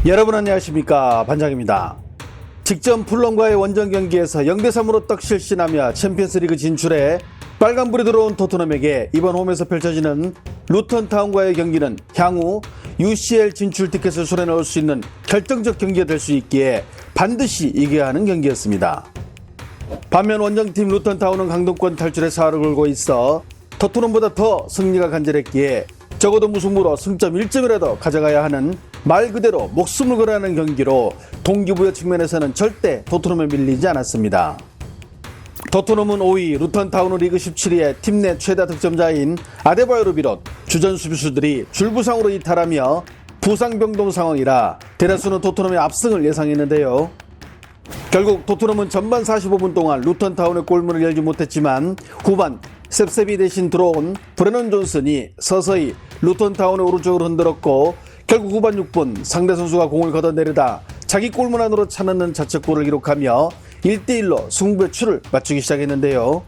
여러분 안녕하십니까, 반장입니다. 직전 불럼과의 원정 경기에서 0대3으로 떡실신하며 챔피언스리그 진출에 빨간불이 들어온 토트넘에게 이번 홈에서 펼쳐지는 루턴타운과의 경기는 향후 UCL 진출 티켓을 손에 넣을 수 있는 결정적 경기가 될 수 있기에 반드시 이겨야 하는 경기였습니다. 반면 원정팀 루턴타운은 강등권 탈출의 사활을 걸고 있어 토트넘보다 더 승리가 간절했기에 적어도 무승부로 승점 1점이라도 가져가야 하는 말 그대로 목숨을 걸어야 하는 경기로 동기부여 측면에서는 절대 토트넘에 밀리지 않았습니다. 토트넘은 5위, 루턴타운은 리그 17위의 팀 내 최다 득점자인 아데바요를 비롯 주전 수비수들이 줄부상으로 이탈하며 부상병동 상황이라 대다수는 토트넘의 압승을 예상했는데요. 결국 토트넘은 전반 45분 동안 루턴타운의 골문을 열지 못했지만 후반 셉셉이 대신 들어온 브레넌 존슨이 서서히 루턴타운의 오른쪽으로 흔들었고 결국 후반 6분 상대 선수가 공을 걷어내려다 자기 골문 안으로 차넣는 자책골을 기록하며 1대1로 승부의 추를 맞추기 시작했는데요.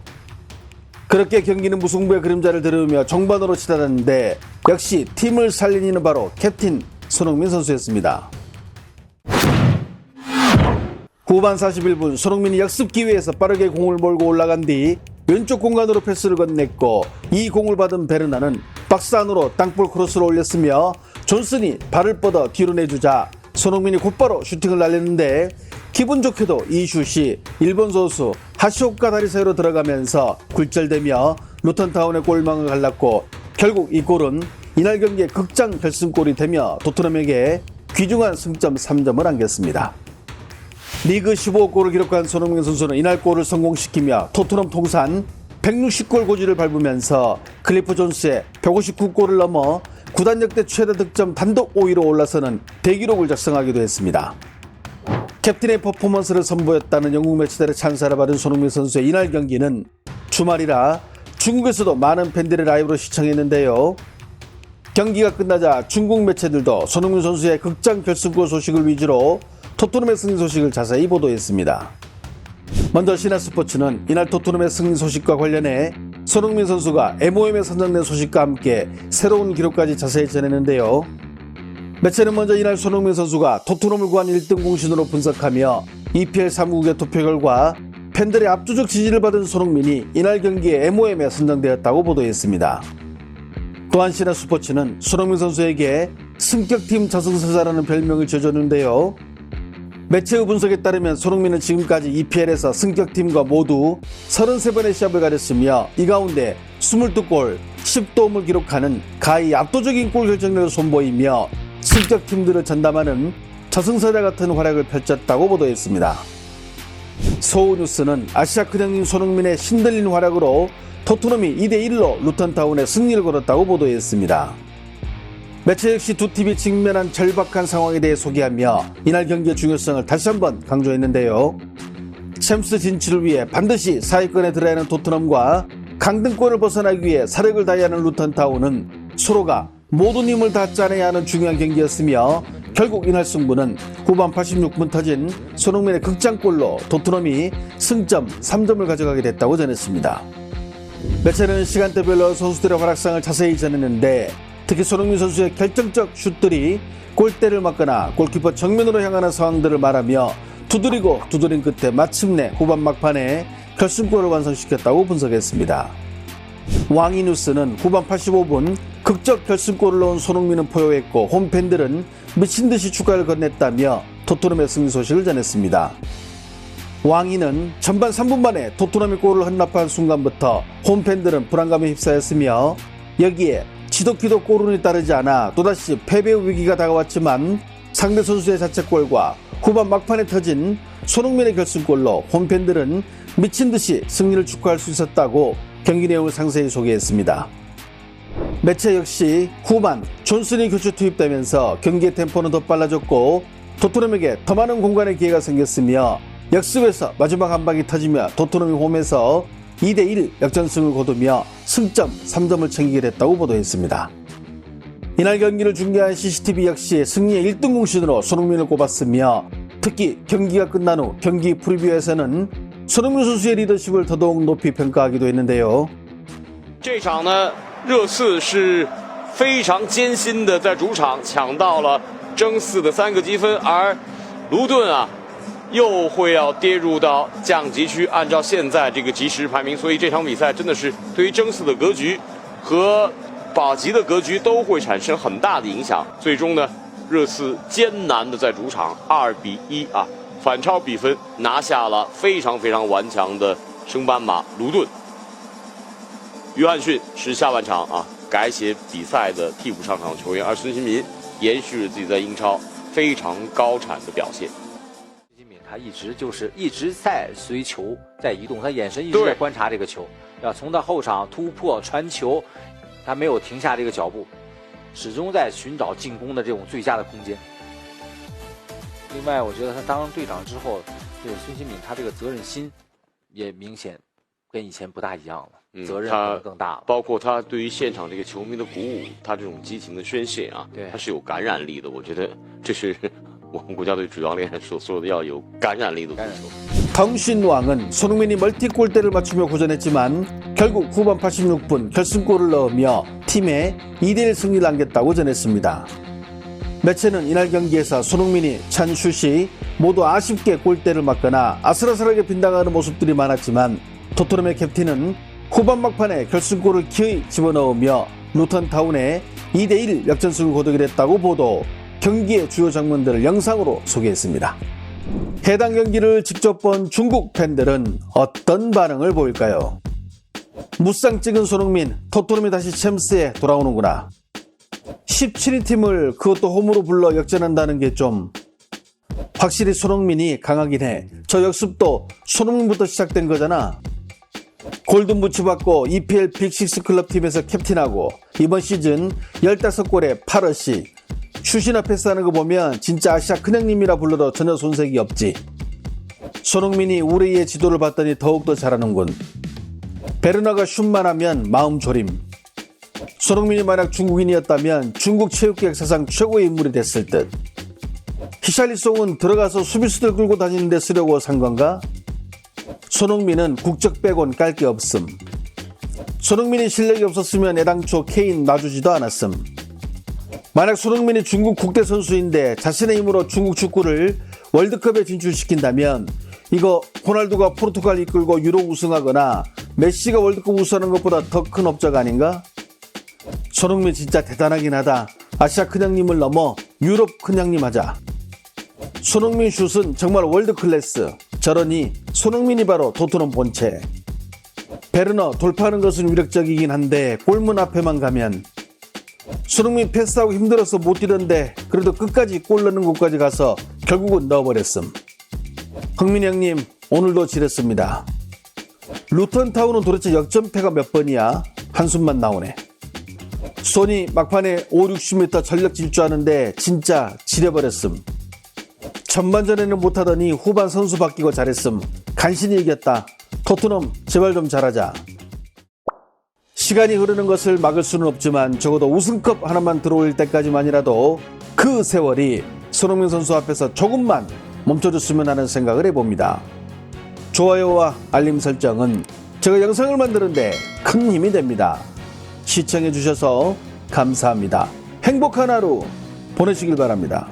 그렇게 경기는 무승부의 그림자를 드러우며 종반으로 치닫았는데 역시 팀을 살린 이는 바로 캡틴 손흥민 선수였습니다. 후반 41분 손흥민이 역습 기회에서 빠르게 공을 몰고 올라간 뒤 왼쪽 공간으로 패스를 건넸고 이 공을 받은 베르나는 박스 안으로 땅볼 크로스를 올렸으며 존슨이 발을 뻗어 뒤로 내주자 손흥민이 곧바로 슈팅을 날렸는데 기분 좋게도 이 슛이 일본 선수 하시오카 다리 사이로 들어가면서 굴절되며 루턴타운의 골망을 갈랐고 결국 이 골은 이날 경기의 극장 결승골이 되며 토트넘에게 귀중한 승점 3점을 안겼습니다. 리그 15골을 기록한 손흥민 선수는 이날 골을 성공시키며 토트넘 통산 160골 고지를 밟으면서 클리프 존스의 159골을 넘어 구단 역대 최다 득점 단독 5위로 올라서는 대기록을 작성하기도 했습니다. 캡틴의 퍼포먼스를 선보였다는 영국 매체들의 찬사를 받은 손흥민 선수의 이날 경기는 주말이라 중국에서도 많은 팬들의 라이브로 시청했는데요. 경기가 끝나자 중국 매체들도 손흥민 선수의 극장 결승골 소식을 위주로 토트넘의 승리 소식을 자세히 보도했습니다. 먼저 신화스포츠는 이날 토트넘의 승리 소식과 관련해 손흥민 선수가 MOM에 선정된 소식과 함께 새로운 기록까지 자세히 전했는데요. 매체는 먼저 이날 손흥민 선수가 토트넘을 구한 1등 공신으로 분석하며 EPL 3국의 투표 결과 팬들의 압도적 지지를 받은 손흥민이 이날 경기에 MOM에 선정되었다고 보도했습니다. 또한 신화스포츠는 손흥민 선수에게 승격팀 저승사자라는 별명을 지어줬는데요. 매체의 분석에 따르면 손흥민은 지금까지 EPL에서 승격팀과 모두 33번의 시합을 가렸으며 이 가운데 22골, 10도움을 기록하는 가히 압도적인 골 결정력을 선보이며 승격팀들을 전담하는 저승사자 같은 활약을 펼쳤다고 보도했습니다. 소우뉴스는 아시아 큰형님 손흥민의 신들린 활약으로 토트넘이 2대1로 루턴타운에 승리를 거뒀다고 보도했습니다. 매체 역시 두 팀이 직면한 절박한 상황에 대해 소개하며 이날 경기의 중요성을 다시 한번 강조했는데요. 챔스 진출을 위해 반드시 4위권에 들어야 하는 토트넘과 강등권을 벗어나기 위해 사력을 다해야 하는 루턴타운은 서로가 모든 힘을 다 짜내야 하는 중요한 경기였으며 결국 이날 승부는 후반 86분 터진 손흥민의 극장골로 토트넘이 승점 3점을 가져가게 됐다고 전했습니다. 매체는 시간대별로 선수들의 활약상을 자세히 전했는데 특히 손흥민 선수의 결정적 슛들이 골대를 맞거나 골키퍼 정면으로 향하는 상황들을 말하며 두드리고 두드린 끝에 마침내 후반 막판에 결승골을 완성시켰다고 분석했습니다. 왕이뉴스는 후반 85분 극적 결승골을 넣은 손흥민은 포효했고 홈팬들은 미친듯이 축하를 건넸다며 토트넘의 승리 소식을 전했습니다. 왕이는 전반 3분 만에 토트넘이 골을 헌납한 순간부터 홈팬들은 불안감에 휩싸였으며 여기에 지독히도 골운이 따르지 않아 또다시 패배의 위기가 다가왔지만 상대 선수의 자책골과 후반 막판에 터진 손흥민의 결승골로 홈팬들은 미친듯이 승리를 축하할 수 있었다고 경기 내용을 상세히 소개했습니다. 매체 역시 후반 존슨이 교체 투입되면서 경기의 템포는 더 빨라졌고 토트넘에게 더 많은 공간의 기회가 생겼으며 역습에서 마지막 한 방이 터지며 토트넘이 홈에서 2대1 역전승을 거두며 승점 3점을 챙기게 됐다고 보도했습니다. 이날 경기를 중계한 CCTV 역시 승리의 1등 공신으로 손흥민을 꼽았으며 특히 경기가 끝난 후 경기 프리뷰에서는 손흥민 선수의 리더십을 더더욱 높이 평가하기도 했는데요. 这场呢，热刺是非常艰辛的在主场抢到了争四的3个积分，而卢顿啊又会要跌入到降级区。按照现在这个即时排名，所以这场比赛真的是对于争四的格局和保级的格局都会产生很大的影响。最终呢，热刺艰难的在主场2-1啊反超比分，拿下了非常非常顽强的升班马卢顿。约翰逊是下半场啊改写比赛的替补上场球员，而孙兴民延续了自己在英超非常高产的表现。孙兴民他一直在随球在移动，他眼神一直在观察这个球，要从他后场突破传球，他没有停下这个脚步，始终在寻找进攻的这种最佳的空间。另外，我觉得他当队长之后，这个孙兴民他这个责任心也明显跟以前不大一样了，责任可能更大了。包括他对于现场这个球迷的鼓舞，他这种激情的宣泄啊，他是有感染力的。我觉得这是我们国家队主教练所说的要有感染力的足球。 덩신왕은 손흥민이 멀티골대를 맞추며 고전했지만 결국 후반 86분 결승골을 넣으며 팀에 2대1 승리를 안겼다고 전했습니다. 매체는 이날 경기에서 손흥민이 찬 슛이 모두 아쉽게 골대를 맞거나 아슬아슬하게 빗나가는 모습들이 많았지만 토트넘의 캡틴은 후반 막판에 결승골을 기어이 집어넣으며 루턴타운에 2대1 역전승을 거두게 됐다고 보도, 경기의 주요 장면들을 영상으로 소개했습니다. 해당 경기를 직접 본 중국 팬들은 어떤 반응을 보일까요? 무쌍 찍은 손흥민, 토트넘이 다시 챔스에 돌아오는구나. 17위 팀을 그것도 홈으로 불러 역전한다는 게 좀... 확실히 손흥민이 강하긴 해. 저 역습도 손흥민부터 시작된 거잖아. 골든부츠 받고 EPL 빅6 클럽팀에서 캡틴하고 이번 시즌 15골에 8어시. 슛이나 패스하는 거 보면 진짜 아시아 큰형님이라 불러도 전혀 손색이 없지. 손흥민이 우리의 지도를 봤더니 더욱더 잘하는군. 베르나가 슛만 하면 마음 졸임. 손흥민이 만약 중국인이었다면 중국 체육계 역사상 최고의 인물이 됐을 듯. 히샬리송은 들어가서 수비수들 끌고 다니는데 쓰려고 산 건가? 손흥민은 국적 빼곤 깔 게 없음. 손흥민이 실력이 없었으면 애당초 케인 놔주지도 않았음. 만약 손흥민이 중국 국대 선수인데 자신의 힘으로 중국 축구를 월드컵에 진출시킨다면 이거 호날두가 포르투갈 이끌고 유로 우승하거나 메시가 월드컵 우승하는 것보다 더 큰 업적 아닌가? 손흥민 진짜 대단하긴 하다. 아시아 큰형님을 넘어 유럽 큰형님 하자. 손흥민 슛은 정말 월드클래스. 저러니 손흥민이 바로 토트넘 본체. 베르너 돌파하는 것은 위력적이긴 한데 골문 앞에만 가면, 손흥민 패스하고 힘들어서 못 뛰던데 그래도 끝까지 골 넣는 곳까지 가서 결국은 넣어버렸음. 흥민이 형님 오늘도 지렸습니다. 루턴타운은 도대체 역전패가 몇 번이야? 한숨만 나오네. 손이 막판에 5-60m 전력 질주하는데 진짜 지려버렸음. 전반전에는 못하더니 후반 선수 바뀌고 잘했음. 간신히 이겼다. 토트넘 제발 좀 잘하자. 시간이 흐르는 것을 막을 수는 없지만 적어도 우승컵 하나만 들어올 때까지만이라도 그 세월이 손흥민 선수 앞에서 조금만 멈춰줬으면 하는 생각을 해봅니다. 좋아요와 알림 설정은 제가 영상을 만드는데 큰 힘이 됩니다. 시청해주셔서 감사합니다. 행복한 하루 보내시길 바랍니다.